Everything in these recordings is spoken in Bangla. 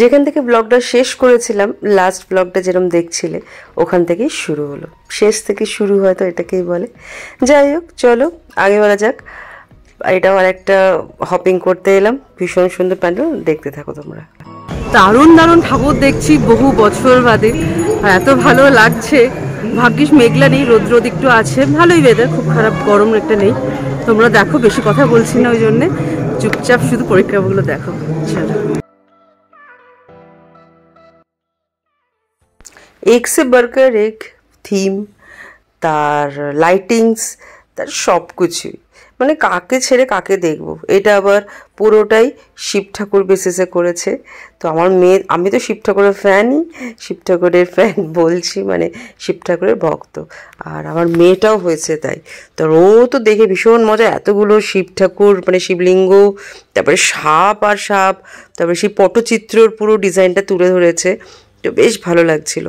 যেখান থেকে ব্লগটা শেষ করেছিলাম, লাস্ট ব্লগটা যেরকম দেখছিলে ওখান থেকেই শুরু হলো। শেষ থেকে শুরু হয় তো এটাকেই বলে। যাই হোক, চলো আগে বলা যাক। এটাও আর একটা হপিং করতে এলাম, ভীষণ সুন্দর প্যান্ডেল, দেখতে থাকো তোমরা। দারুণ দারুণ ঠাকুর দেখছি বহু বছর বাদে, আর এত ভালো লাগছে। ভাগ্যিস মেঘলা নেই, রোদ রোদ একটু আছে, ভালোই ওয়েদার, খুব খারাপ গরম একটা নেই। তোমরা দেখো, বেশি কথা বলছি না ওই জন্যে, চুপচাপ শুধু পরিক্রমাগুলো দেখো। চলো। एक से बढ़कर एक থিম, তার লাইটিংস, তার সব কিছুই, মানে কাকে ছেড়ে কাকে দেখবো। এটা আবার পুরোটাই শিব ঠাকুর বেসিসে করেছে। তো আমার মেয়ে, আমি তো শিব ঠাকুরের ফ্যানই, শিব ঠাকুরের ফ্যান বলছি, মানে শিব ঠাকুরের ভক্ত, আর আমার মেয়েটাও হয়েছে তাই। তো ও তো দেখে ভীষণ মজা, এতগুলো শিব ঠাকুর, মানে শিবলিঙ্গ, তারপরে সাপ আর সাপ, তারপরে সেই পটচিত্রর পুরো ডিজাইনটা তুলে ধরেছে, তো বেশ ভালো লাগছিল।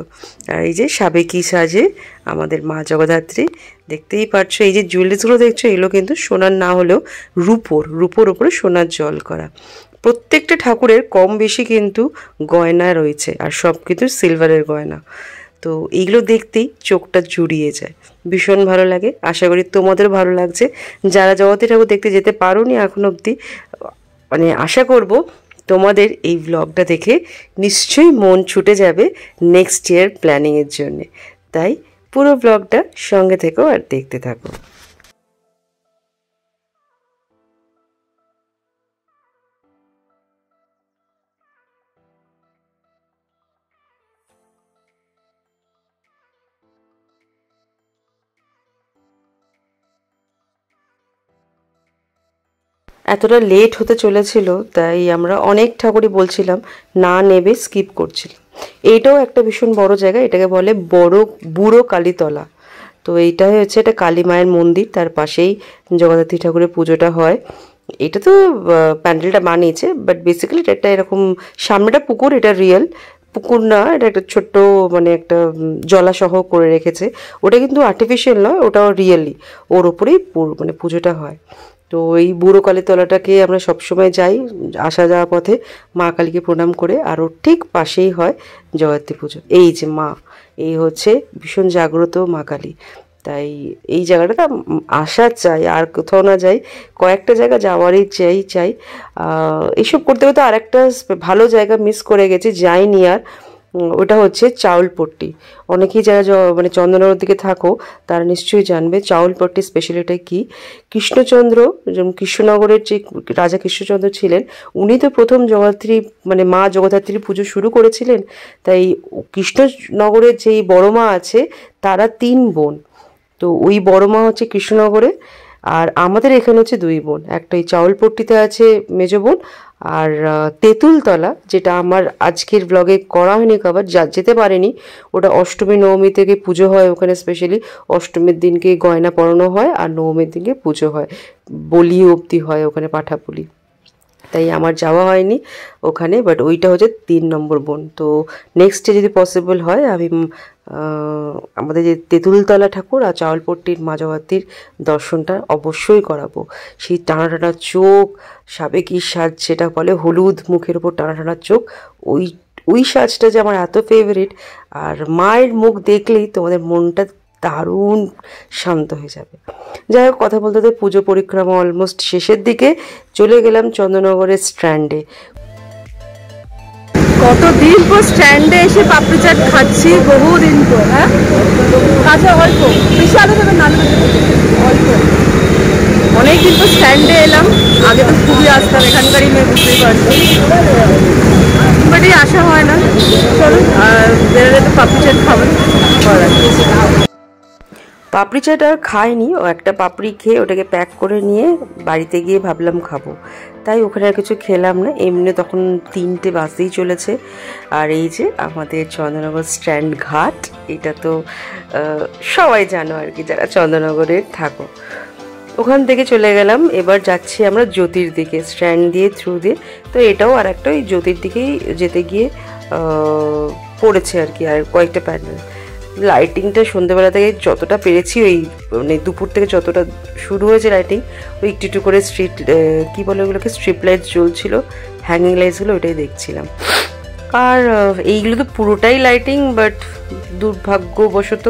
আর এই যে সাবেকি সাজে আমাদের মা জগদ্ধাত্রী, দেখতেই পাচ্ছ। এই যে জুয়েলারিসগুলো দেখছো, এগুলো কিন্তু সোনার না হলেও রূপোর উপরে সোনার জল করা। প্রত্যেকটা ঠাকুরের কম বেশি কিন্তু গয়না রয়েছে, আর সব কিন্তু সিলভারের গয়না। তো এইগুলো দেখতেই চোখটা জুড়িয়ে যায়, ভীষণ ভালো লাগে। আশা করি তোমাদেরও ভালো লাগছে। যারা জগদ্ধাত্রী ঠাকুর দেখতে যেতে পারোনি এখন অবধি, মানে আশা করব তোমাদের এই ব্লগটা দেখে নিশ্চয়ই মন ছুটে যাবে নেক্সট ইয়ার প্ল্যানিংয়ের জন্যে। তাই পুরো ব্লগটা সঙ্গে থেকো আর দেখতে থাকো। এতটা লেট হতে চলেছিল, তাই আমরা অনেক ঠাকুরই বলছিলাম না নেবে, স্কিপ করছিলাম। এইটাও একটা ভীষণ বড় জায়গা, এটাকে বলে বুড়ো কালীতলা। তো এইটাই হচ্ছে একটা কালী মায়ের মন্দির, তার পাশেই জগদ্ধাত্রী ঠাকুরের পুজোটা হয়। এটা তো প্যান্ডেলটা বানিয়েছে, বাট বেসিক্যালি এটা এরকম, সামনেটা পুকুর, এটা রিয়েল পুকুর না, এটা একটা ছোট্ট মানে একটা জলাশয় করে রেখেছে। ওটা কিন্তু আর্টিফিশিয়াল নয়, ওটাও রিয়েলি, ওর ওপরেই মানে পুজোটা হয়। তো এই বুড়ো কালীতলাটাকে আমরা সবসময় যাই আসা যাওয়া পথে, মা কালীকে প্রণাম করে। আর ওর ঠিক পাশেই হয় জগদ্ধাত্রী পুজো। এই যে মা, এই হচ্ছে ভীষণ জাগ্রত মা কালী। তাই এই জায়গাটাতে আসা চাই, আর কোথাও না যাই, কয়েকটা জায়গা যাওয়ারই চাই। এইসব করতে করতে আর একটা ভালো জায়গা মিস করে গেছি, যাইনি আর। ওটা হচ্ছে চাউলপট্টি। অনেকেই যারা মানে চন্দননগরের দিকে থাকো তারা নিশ্চয়ই জানবে চাউলপট্টি স্পেশালিটি কী। কৃষ্ণচন্দ্র, যেমন কৃষ্ণনগরের যে রাজা কৃষ্ণচন্দ্র ছিলেন, উনি তো প্রথম জগদ্ধাত্রী, মানে মা জগদ্ধাত্রীর পুজো শুরু করেছিলেন। তাই কৃষ্ণনগরের যেই বড় মা আছে, তারা 3 বোন। তো ওই বড় মা হচ্ছে কৃষ্ণনগরে, আর আমাদের এখানে হচ্ছে 2 বোন। একটা এই চাউলপট্টিতে আছে মেজ বোন, আর তেঁতুলতলা, যেটা আমার আজকের ব্লগে করা হয়নি কভার, যেতে পারেনি। ওটা অষ্টমী নবমী থেকে পুজো হয় ওখানে, স্পেশালি অষ্টমীর দিনকে গয়না পরানো হয়, আর নবমীর দিনকে পুজো হয়, বলি অবধি হয় ওখানে, পাঠা বলি। তাই আমার যাওয়া হয়নি ওখানে, বাট ওইটা হচ্ছে 3 নম্বর বোন। তো নেক্সট ডে যদি পসিবল হয়, আমি আমাদের যে তেঁতুলতলা ঠাকুর আর চাউলপট্টির মা জগদ্ধাত্রীর দর্শনটা অবশ্যই করাবো। সেই টানা টানা চোখ, সাবেকি সাজ যেটা বলে, হলুদ মুখের ওপর টানা টানা চোখ, ওই সাজটা যে আমার এত ফেভারিট। আর মায়ের মুখ দেখলেই তোমাদের মনটা দারুণ শান্ত হয়ে যাবে। যাই হোক, কথা বলতে তো পুজো পরিক্রমা অলমোস্ট শেষের দিকে, চলে গেলাম চন্দননগরের স্ট্যান্ডে। কতদিন পর স্ট্যান্ডে এসে পাপড়ি চাট খাচ্ছি, বহুদিন পর। হ্যাঁ, কাঁচা অল্প, বেশি আলু দেবেন না, অল্প। অনেকদিন পর স্ট্যান্ডে এলাম, আগে তো খুবই আসতাম, এখানকারই মেয়ে, বুঝতেই পারছি, বাট এই আসা হয় না। চলুন, আর বেরোলে তো পাপড়ি চাট খাবেন। পাপড়ি চাট আর খাইনি, ও একটা পাপড়ি খেয়ে ওটাকে প্যাক করে নিয়ে বাড়িতে গিয়ে ভাবলাম খাবো, তাই ওখানে আর কিছু খেলাম না। এমনি তখন 3টে বাজতেই চলেছে। আর এই যে আমাদের চন্দননগর স্ট্যান্ড ঘাট, এটা তো সবাই জানো আর কি, যারা চন্দননগরের থাকো। ওখান থেকে চলে গেলাম, এবার যাচ্ছি আমরা জ্যোতির দিকে, স্ট্যান্ড দিয়ে থ্রু দিয়ে। তো এটাও আর একটা ওই জ্যোতির দিকেই যেতে গিয়ে পড়েছে আর কি, আর কয়েকটা প্যান্ডেল। লাইটিংটা সন্ধ্যেবেলা থেকে যতটা পেরেছি, ওই মানে দুপুর থেকে যতটা শুরু হয়েছে লাইটিং, ওই একটু একটু করে স্ট্রিট কী বলে ওগুলোকে, স্ট্রিপ লাইট জ্বলছিল, হ্যাঙ্গিং লাইটসগুলো, ওইটাই দেখছিলাম। আর এইগুলো তো পুরোটাই লাইটিং, বাট দুর্ভাগ্যবশত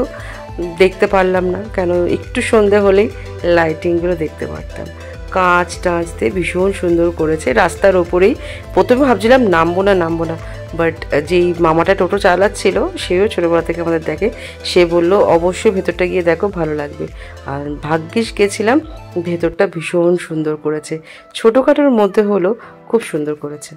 দেখতে পারলাম না, কেন একটু সন্ধে হলেই লাইটিংগুলো দেখতে পারতাম। কাঁচ টাঁচ দিয়ে ভীষণ সুন্দর করেছে, রাস্তার ওপরেই। প্রথমে ভাবছিলাম নামবো না, বাট যেই মামাটা টোটো চালাচ্ছিল সেও ছোটোবেলা থেকে আমাদের দেখে, সে বলল অবশ্যই ভেতরটা গিয়ে দেখো, ভালো লাগবে। আর ভাগ্যিস গেছিলাম, ভেতরটা ভীষণ সুন্দর করেছে, ছোটোখাটোর মধ্যে হলো খুব সুন্দর করেছে।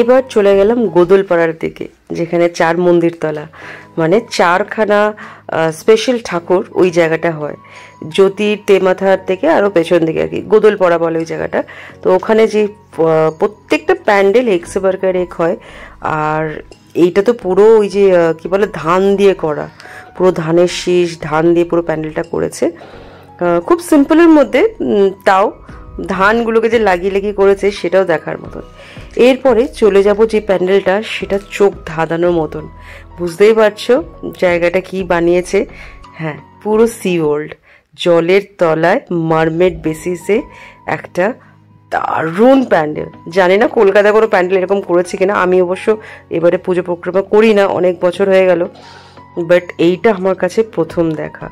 এবার চলে গেলাম গোদলপাড়ার দিকে, যেখানে চার মন্দির তলা, মানে চারখানা স্পেশাল ঠাকুর ওই জায়গাটা হয়। জ্যোতির তেমাথার থেকে আরও পেছন দিকে আর কি, গোদলপাড়া বলে ওই জায়গাটা। তো ওখানে যে প্রত্যেকটা প্যান্ডেল এক্স বার্গার এক হয়। আর এইটা তো পুরো ওই যে কি বলে ধান দিয়ে করা, পুরো ধানের শীষ ধান দিয়ে পুরো প্যান্ডেলটা করেছে। খুব সিম্পলের মধ্যে, তাও ধানগুলোকে যে লাগিয়ে লাগিয়ে করেছে সেটাও দেখার মতন। এরপরে চলে যাব যে প্যান্ডেলটা, সেটা চোখ ধাঁধানোর মতন। বুঝতেই পারছো জায়গাটা কি বানিয়েছে। হ্যাঁ, পুরো সি ওয়ার্ল্ড, জলের তলায় মারমেড বেসিসে একটা দারুণ প্যান্ডেল। জানি না কলকাতা কোনো প্যান্ডেল এরকম করেছে কিনা, আমি অবশ্য এবারে পুজো পরিক্রমা করি না, অনেক বছর হয়ে গেল, বাট এইটা আমার কাছে প্রথম দেখা।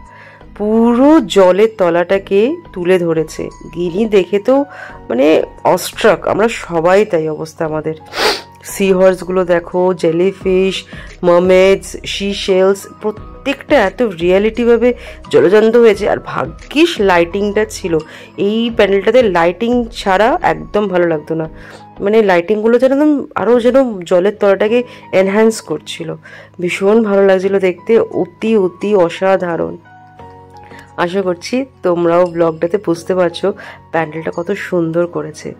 পুরো জলের তলাটাকে তুলে ধরেছে, গিনি দেখে তো মানে অস্ট্রাক আমরা সবাই, তাই অবস্থা আমাদের। সি হর্সগুলো দেখো, জেলিফিশ, মারমেডস, সি শেলস, প্রত্যেকটা এত রিয়ালিটিভাবে জলজান্ত হয়েছে। আর ভাগ্যিস লাইটিংটা ছিল, এই প্যান্ডেলটাতে লাইটিং ছাড়া একদম ভালো লাগতো না, মানে লাইটিংগুলো যেন একদম আরও যেন জলের তলাটাকে এনহ্যান্স করছিল, ভীষণ ভালো লাগছিল দেখতে, অতি অতি অসাধারণ। আশা করছি তোমরাও ব্লগটাতে বুঝতে পারছো প্যান্ডেলটা কত সুন্দর করেছে।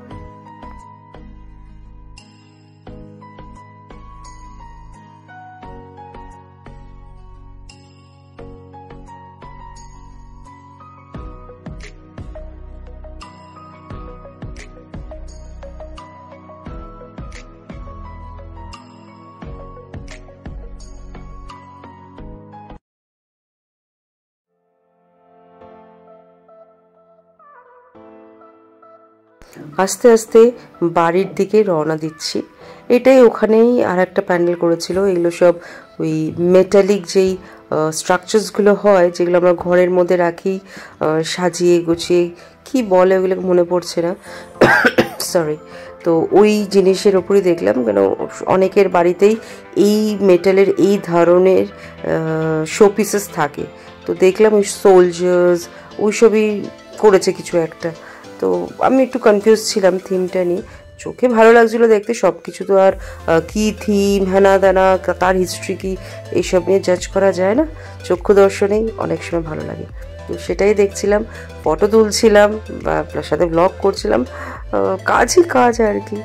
আস্তে আস্তে বাড়ির দিকে রওনা দিচ্ছি। এটাই ওখানেই আর একটা প্যান্ডেল করেছিল, এগুলো সব ওই মেটালিক যেই স্ট্রাকচার্সগুলো হয়, যেগুলো আমরা ঘরের মধ্যে রাখি সাজিয়ে গুছিয়ে, কি বলে ওগুলো মনে পড়ছে না, সরি। তো ওই জিনিসের ওপরই দেখলাম, কেন অনেকের বাড়িতেই এই মেটালের এই ধরনের শো পিসেস থাকে। তো দেখলাম ওই সোলজার্স ওই সবই করেছে কিছু একটা। তো আমি একটু কনফিউজ ছিলাম থিমটা নিয়ে, চোখে ভালো লাগছিলো দেখতে, সব কিছু তো আর কী থিম হ্যানা দানা তার হিস্ট্রি কি এইসব নিয়ে জাজ করা যায় না, চক্ষু দর্শনেই অনেক সময় ভালো লাগে। তো সেটাই দেখছিলাম, ফটো তুলছিলাম বা সাথে ব্লগ করছিলাম, কাজই কাজ আর কি।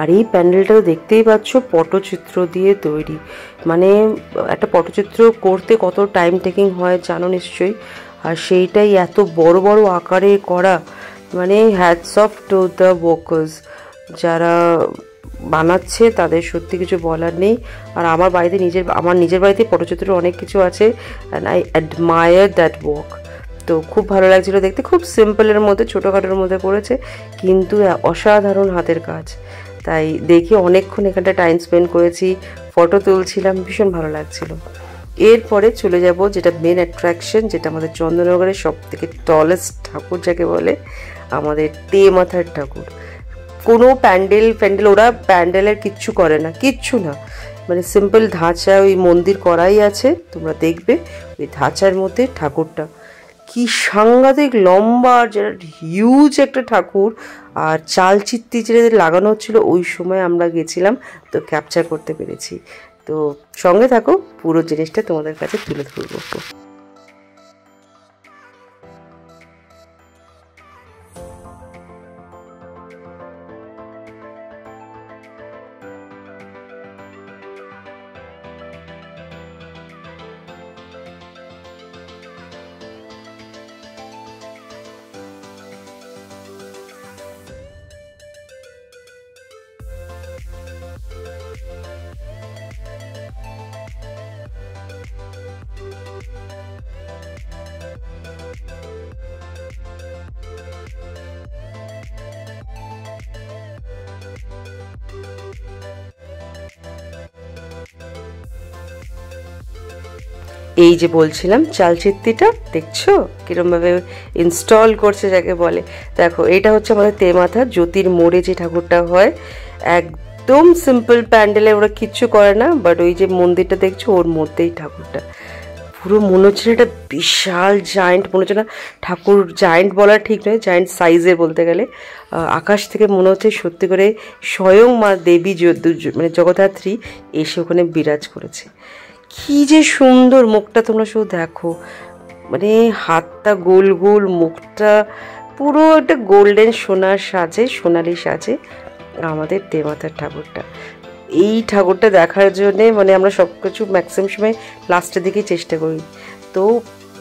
আর এই প্যান্ডেলটাও দেখতেই পাচ্ছ পটচিত্র দিয়ে তৈরি, মানে একটা পটচিত্র করতে কত টাইম টেকিং হয় জানো নিশ্চয়ই, আর সেইটাই এত বড় বড় আকারে করা, মানে hats off to the workers যারা বানাচ্ছে, তাদের সত্যি কিছু বলার নেই। আর আমার নিজের বাড়িতে পটচিত্র অনেক কিছু আছে, and I admire that work. তো খুব ভালো লাগছিল দেখতে, খুব সিম্পলের মধ্যে ছোটোখাটোর মধ্যে করেছে, কিন্তু অসাধারণ হাতের কাজ। তাই দেখি অনেকক্ষণ এখানটা টাইম স্পেন্ড করেছি, ফটো তুলছিলাম, ভীষণ ভালো লাগছিল। এরপরে চলে যাব যেটা মেন অ্যাট্রাকশন, যেটা আমাদের চন্দননগরের সব থেকে টলেস্ট ঠাকুর যাকে বলে, আমাদের তেমাথার ঠাকুর। কোনো প্যান্ডেল ওরা প্যান্ডেলের কিচ্ছু করে না, কিচ্ছু না, মানে সিম্পল ধাঁচা ওই মন্দির করাই আছে, তোমরা দেখবে ওই ধাঁচার মধ্যে ঠাকুরটা কি সাংঘাতিক লম্বা, যেটা হিউজ একটা ঠাকুর। আর চালচিত্তি যেটা লাগানো হচ্ছিল ওই সময় আমরা গেছিলাম, তো ক্যাপচার করতে পেরেছি। তো সঙ্গে থাকো, পুরো জিনিসটা তোমাদের কাছে তুলে ধরবো। এই যে বলছিলাম চালচিত্তিটা দেখছো কিরমভাবে ইনস্টল করছে যাকে বলে। দেখো এটা হচ্ছে আমাদের তেমাথা জ্যোতির মোড়ে যে ঠাকুরটা হয়, একদম সিম্পল প্যান্ডেলে, ওরা কিচ্ছু করে না, বাট ওই যে মন্দিরটা দেখছো ওর মধ্যেই ঠাকুরটা, পুরো মনে হচ্ছে না এটা বিশাল জায়েন্ট, মনে হচ্ছে না ঠাকুর জায়েন্ট বলা ঠিক নয়, জায়েন্ট সাইজের বলতে গেলে। আকাশ থেকে মনে হচ্ছে সত্যি করে স্বয়ং মা দেবী মানে জগদ্ধাত্রী এসে ওখানে বিরাজ করেছে। কি যে সুন্দর মুখটা, তোমরা শুধু দেখো, মানে হাতটা গোল গোল, মুখটা পুরো একটা গোল্ডেন সোনার সাজে, সোনালি সাজে আমাদের তেমাথার ঠাকুরটা। এই ঠাকুরটা দেখার জন্যে মানে আমরা সব কিছু ম্যাক্সিমাম সময় লাস্টের দিকেই চেষ্টা করি। তো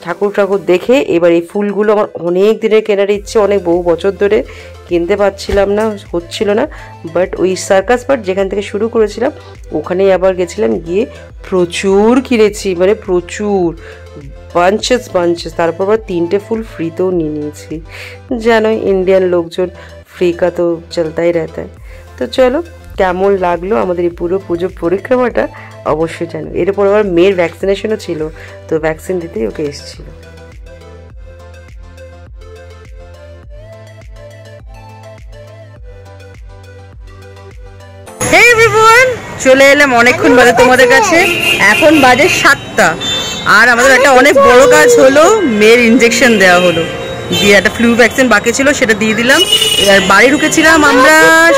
ঠাকুর দেখে এবার এই ফুলগুলো আমার অনেক দিনের কেনার ইচ্ছে, অনেক বহু বছর ধরে কিনতে পারছিলাম না, হচ্ছিল না, বাট ওই সার্কাস পার্ট যেখান থেকে শুরু করেছিলাম ওখানেই আবার গেছিলাম, গিয়ে প্রচুর কিনেছি, মানে প্রচুর বাঞ্চেস, তারপর আবার 3টে ফুল ফ্রিতেও নিয়ে নিয়েছি। জানোই ইন্ডিয়ান লোকজন ফ্রি কা তো চলতাই রেহতা। তো চলো, কেমন লাগলো আমাদের এই পুরো পুজো পরিক্রমাটা অবশ্যই জানো। এরপর আবার মেয়ের ভ্যাকসিনেশনও ছিল, তো ভ্যাকসিন দিতেই ওকে এসেছিল। হে এভরিওয়ান, চলে এলাম অনেকক্ষণ বাদে তোমাদের কাছে। এখন বাজে 7টা, আর আমাদের একটা অনেক বড় কাজ হলো, মেয়ের ইনজেকশন দেওয়া হলো, দিয়ে একটা ফ্লু ভ্যাকসিন বাকি ছিল সেটা দিয়ে দিলাম। এবার বাড়ি ঢুকেছিলাম আমরা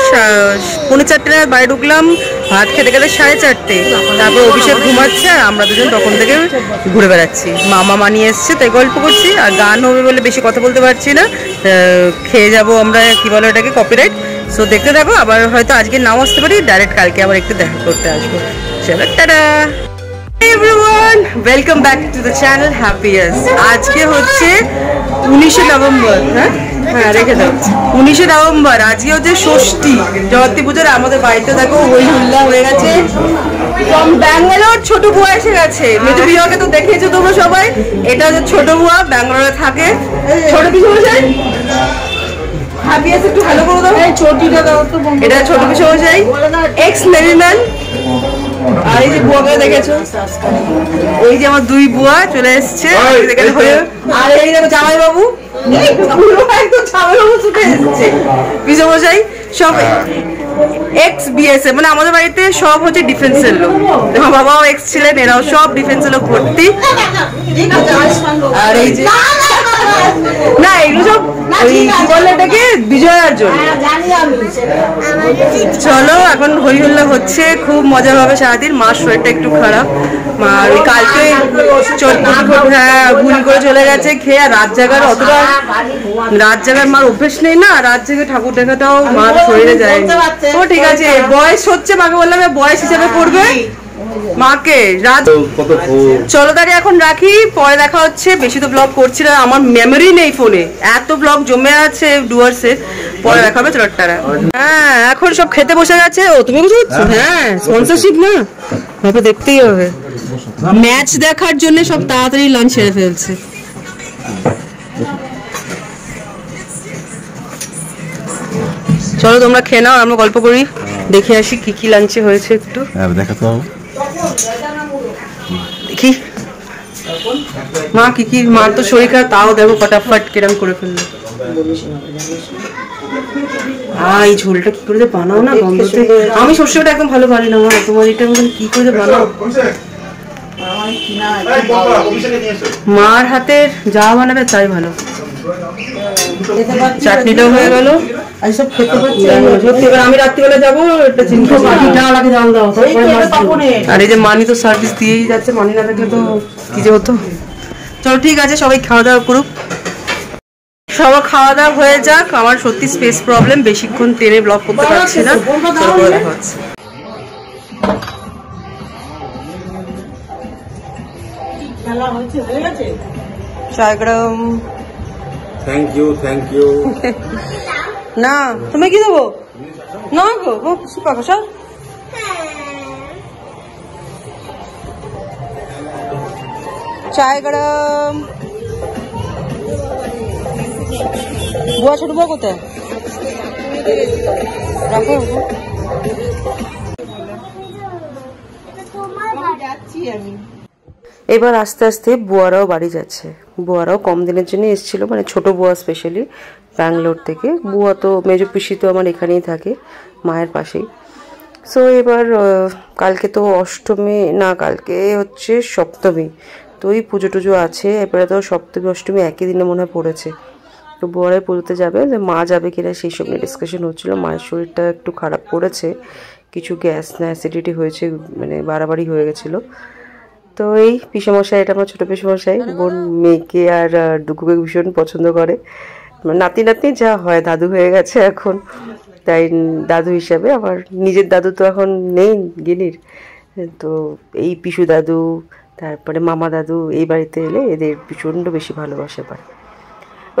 4:45 নাগাদ বাড়ি ঢুকলাম, ভাত খেতে খেতে 4:30। তারপর অভিষেক ঘুমাচ্ছে আর আমরা দুজন তখন থেকে ঘুরে বেড়াচ্ছি। মামা নিয়ে এসছে তাই গল্প করছি, আর গান হবে বলে বেশি কথা বলতে পারছি না, খেয়ে যাবো আমরা, কি বলো এটাকে, কপিরাইট। সো দেখতে থাকো, আবার হয়তো আজকে নাও আসতে পারি, ডাইরেক্ট কালকে আবার একটু দেখা করতে আসবো। চলো, tata everyone, welcome back to the channel হ্যাপিয়াস। আজকে হচ্ছে 19শে নভেম্বর, হ্যাঁ রেখে দাও, 19শে নভেম্বর। আজকে হচ্ছে ষষ্ঠী, জগত্রী পুজোর। আমাদের বাড়িতে দেখো হই হুল্লা হয়ে গেছে। ফ্রম ব্যাঙ্গালোর ছোট বুয়া এসে গেছে, মেজো বিয়াকে তো দেখেছো তোমরা সবাই, এটা হচ্ছে ছোট বুয়া, ব্যাঙ্গালোরে থাকে। ছোট পিছু বসে হ্যাপিয়াস একটু ভালো করে দাও, ছোটিটা দাও তো। এটা ছোট পিছু বসাই, এক্স মেরিম্যান। আর এই যে বুয়াকে দেখেছো, ওই যে আমার 2 বুয়া চলে এসছে। আর এই দেখো জামাই বাবু, বিশ্বমশাই সব এক্স বিএসএ, মানে আমাদের বাড়িতে সব হচ্ছে ডিফেন্সের লোক। আমার বাবাও এক্স ছিলেন, এরাও সব ডিফেন্সের লোক ভর্তি। আর এই যে না এগুলো সব ওই কি বলে এটাকে বিজয়ার জন্য। চলো এখন হই হল্লা হচ্ছে, খুব মজা হবে সারাদিন। মার শরীরটা একটু খারাপ, মার ওই কালকে হ্যাঁ ভুল করে চলে গেছে খেয়ে। আর রাত জাগার অতটা রাত জাগার মার অভ্যেস নেই না, রাত জেগে ঠাকুর দেখাটাও মার শরীরে যায়। ও ঠিক আছে, বয়স হচ্ছে, মাকে বললাম বয়স হিসাবে করবে মাকে। রাত চলো দাঁড়িয়ে এখন রাখি, পরে দেখা হচ্ছে। বেশি তো ব্লগ করছি না, আমার মেমোরি নেই ফোনে, এত ব্লগ জমে আছে ডুয়ার্সে। পরে দেখা হবে, চলো টাটা। হ্যাঁ এখন সব খেতে বসে গেছে। ও তুমি বুঝতে পারছো? হ্যাঁ স্পন্সরশিপ না, হয়তো দেখতেই হবে। ম্যাচ দেখার জন্য সব তাড়াতাড়ি লাঞ্চ সেরে ফেলছে। চলো তোমরা খেয়ে নাও, আমরা গল্প করি, দেখে আসি কি কি লাঞ্চে হয়েছে একটু দেখাতে হবে। দেখি মা কি কি, মার তো শরীর খারাপ, তাও দেখো ফটাফট কিরম করে ফেললো। এই ঝোলটা কি করে বানাও না গন্ধতে। আমি সর্ষেটা একদম ভালো পারি না, তোমার এটা কি করে বানাও। মার হাতের যা বানাবে তাই ভালো। চাটনিটাও হয়ে গেল, আমি রাত্রিবেলা যাবো। আর এই যে মানি তো সার্ভিস দিয়েই যাচ্ছে, মানি না থাকলে তো কি যে হতো। চলো ঠিক আছে, সবাই খাওয়া দাওয়া করুক। সবার খাওয়া দাওয়া হয়ে যাক। আমার সত্যি স্পেস প্রবলেম, বেশিক্ষণ ট্রেনে ব্লগ করতে পারছি না। দেখা হচ্ছে। চায়গ্রাম থ্যাংক ইউ থ্যাংক ইউ। না তুমি কি দেবো না গো সুপাকসা। চায়গ্রাম বুয়া ছোট বুয়া কোথায় রাখো। এবার আস্তে আস্তে বুয়ারাও বাড়ি যাচ্ছে। বুয়ারাও কম দিনের জন্য এসেছিল, মানে ছোট বুয়া স্পেশালি ব্যাঙ্গালোর থেকে। বুয়া তো মেজো পিসি তো আমার এখানেই থাকে, মায়ের পাশেই। সো এবার কালকে তো অষ্টমী না, কালকে হচ্ছে সপ্তমী, তো ওই পুজো টুজো আছে। এবারে তো সপ্তমী অষ্টমী একই দিনে মনে হয় পড়েছে। তো বুয়ারাই পুজোতে যাবে, মা যাবে কিনা সেই সব নিয়ে ডিসকাশন হচ্ছিলো। মায়ের শরীরটা একটু খারাপ করেছে, কিছু গ্যাস না অ্যাসিডিটি হয়েছে, মানে বাড়াবাড়ি হয়ে গেছিলো। তো এই পিসেমশাই, এটা আমার ছোটো পিসেমশাই, বোন মেয়েকে আর ডুকুকে ভীষণ পছন্দ করে। নাতি নাতনি যা হয়, দাদু হয়ে গেছে এখন, তাই দাদু হিসাবে। আমার নিজের দাদু তো এখন নেই গিনির, তো এই পিসু দাদু তারপরে মামা দাদু এই বাড়িতে এলে এদের প্রচণ্ড বেশি ভালোবাসা পায়।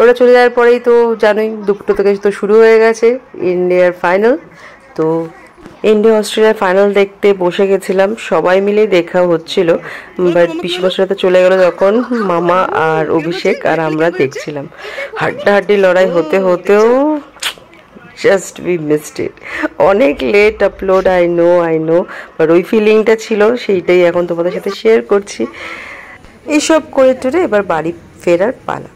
ওরা চলে যাওয়ার পরেই তো জানোই 2টো থেকে তো শুরু হয়ে গেছে ইন্ডিয়ার ফাইনাল। তো ইন্ডিয়া অস্ট্রেলিয়ার ফাইনাল দেখতে বসে গেছিলাম, সবাই মিলে দেখা হচ্ছিল। বাট পিসিমশাইতে চলে গেল যখন মামা আর অভিষেক আর আমরা দেখছিলাম। হাড্ডাহাড্ডি লড়াই হতে হতেও জাস্ট উই মিসড ইট। অনেক late upload, I know, but ওই ফিলিংটা ছিল, সেইটাই এখন তোমাদের সাথে শেয়ার করছি। এইসব করে টুরে এবার বাড়ি ফেরার পালা।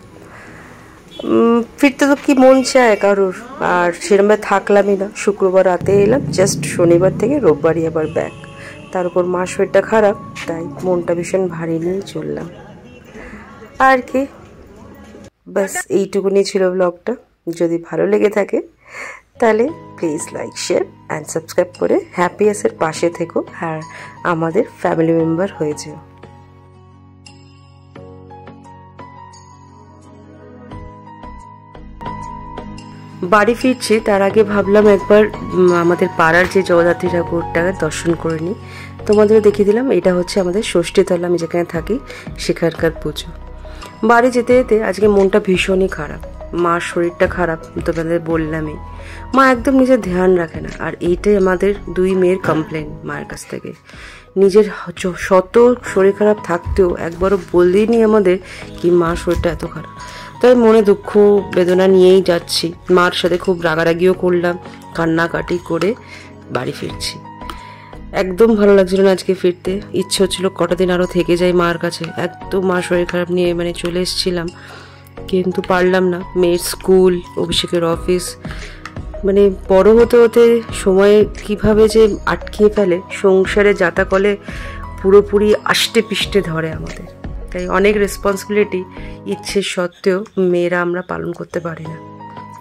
ফিরতে তো কি মন চায় কারোর, আর সেরকমভাবে থাকলামই না। শুক্রবার রাতে এলাম, জাস্ট শনিবার থেকে রোববারই আবার ব্যাক। তার উপর মার শরীরটা খারাপ, তাই মনটা ভীষণ ভারী নিয়ে চললাম। আর কি, ব্যাস এইটুকুনি ছিল ব্লগটা। যদি ভালো লেগে থাকে তাহলে please like, share and subscribe করে হ্যাপিয়াসের পাশে থেকো আর আমাদের ফ্যামিলি মেম্বার হয়ে যেও। বাড়ি ফিরছি, তার আগে ভাবলাম একবার আমাদের পাড়ার যে জগদ্ধাত্রী ঠাকুরটাকে দর্শন করে নিই। তোমাদেরও দেখিয়ে দিলাম, এটা হচ্ছে আমাদের ষষ্ঠীতলা, আমি যেখানে থাকি সেখানকার পুজো। বাড়ি যেতে যেতে আজকে মনটা ভীষণই খারাপ। মার শরীরটা খারাপ, তোমাদের বললামই। মা একদম নিজের ধ্যান রাখে না, আর এইটাই আমাদের 2 মেয়ের কমপ্লেন মায়ের কাছ থেকে। নিজের শত শরীর খারাপ থাকতেও একবারও বলেনি আমাদের কি মা শরীরটা এত খারাপ। তাই মনে দুঃখ বেদনা নিয়েই যাচ্ছি। মার সাথে খুব রাগারাগিও করলাম, কান্নাকাটি করে বাড়ি ফিরছি। একদম ভালো লাগছিল না আজকে ফিরতে, ইচ্ছে হচ্ছিল কটা দিন আরও থেকে যাই মার কাছে। একদম মার শরীর খারাপ নিয়ে চলে এসেছিলাম, কিন্তু পারলাম না। মেয়ের স্কুল, অভিষেকের অফিস, বড় হতে হতে সময় কিভাবে যে আটকিয়ে ফেলে, সংসারে যাতাকলে পুরোপুরি আষ্টে পিষ্টে ধরে আমাদের। তাই অনেক রেসপন্সিবিলিটি ইচ্ছে সত্ত্বেও মেয়েরা আমরা পালন করতে পারি না।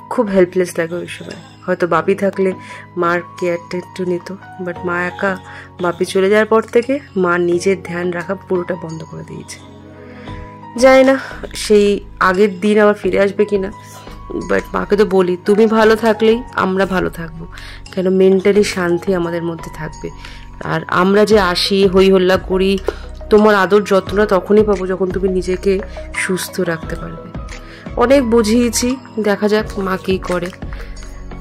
খুব হেল্পলেস লাগে ওই সময়। হয়তো বাপি থাকলে মার কেয়ারটা একটু নিত, বাট মা একা, বাপি চলে যাওয়ার পর থেকে মা নিজের ধ্যান রাখা পুরোটা বন্ধ করে দিয়েছে। জানি না সেই আগের দিন আবার ফিরে আসবে কিনা, বাট মাকে তো বলি তুমি ভালো থাকলেই আমরা ভালো থাকবো, কেন মেন্টালি শান্তি আমাদের মধ্যে থাকবে। আর আমরা যে আসি হই হল্লা করি, তোমার আদর যত্নটা তখনই পাবো যখন তুমি নিজেকে সুস্থ রাখতে পারবে। অনেক বুঝিয়েছি, দেখা যাক মা কী করে।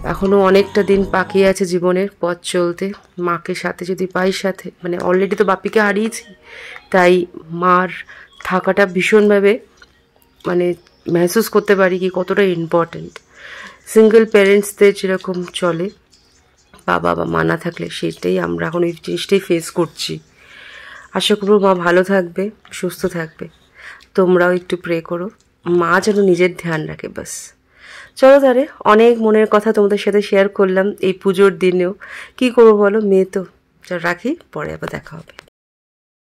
এখনও অনেকটা দিন বাকি আছে জীবনের পথ চলতে। মাকে সাথে যদি পাই, সাথে মানে অলরেডি তো বাপিকে হারিয়েছি, তাই মার থাকাটা ভীষণভাবে মানে মেহসুস করতে পারি কি কতটা ইম্পর্ট্যান্ট। সিঙ্গেল প্যারেন্টসদের যেরকম চলে, বাবা বা মা না থাকলে, সেটাই আমরা এখন এই জিনিসটাই ফেস করছি। আশা করব মা ভালো থাকবে, সুস্থ থাকবে। তোমরাও একটু প্রে করো মা যেন নিজের ধ্যান রাখে, বাস। চলো তাহলে, অনেক মনের কথা তোমাদের সাথে শেয়ার করলাম এই পুজোর দিনেও। কি করবো বলো, মেয়ে তো। চল রাখি, পরে আবার দেখা হবে।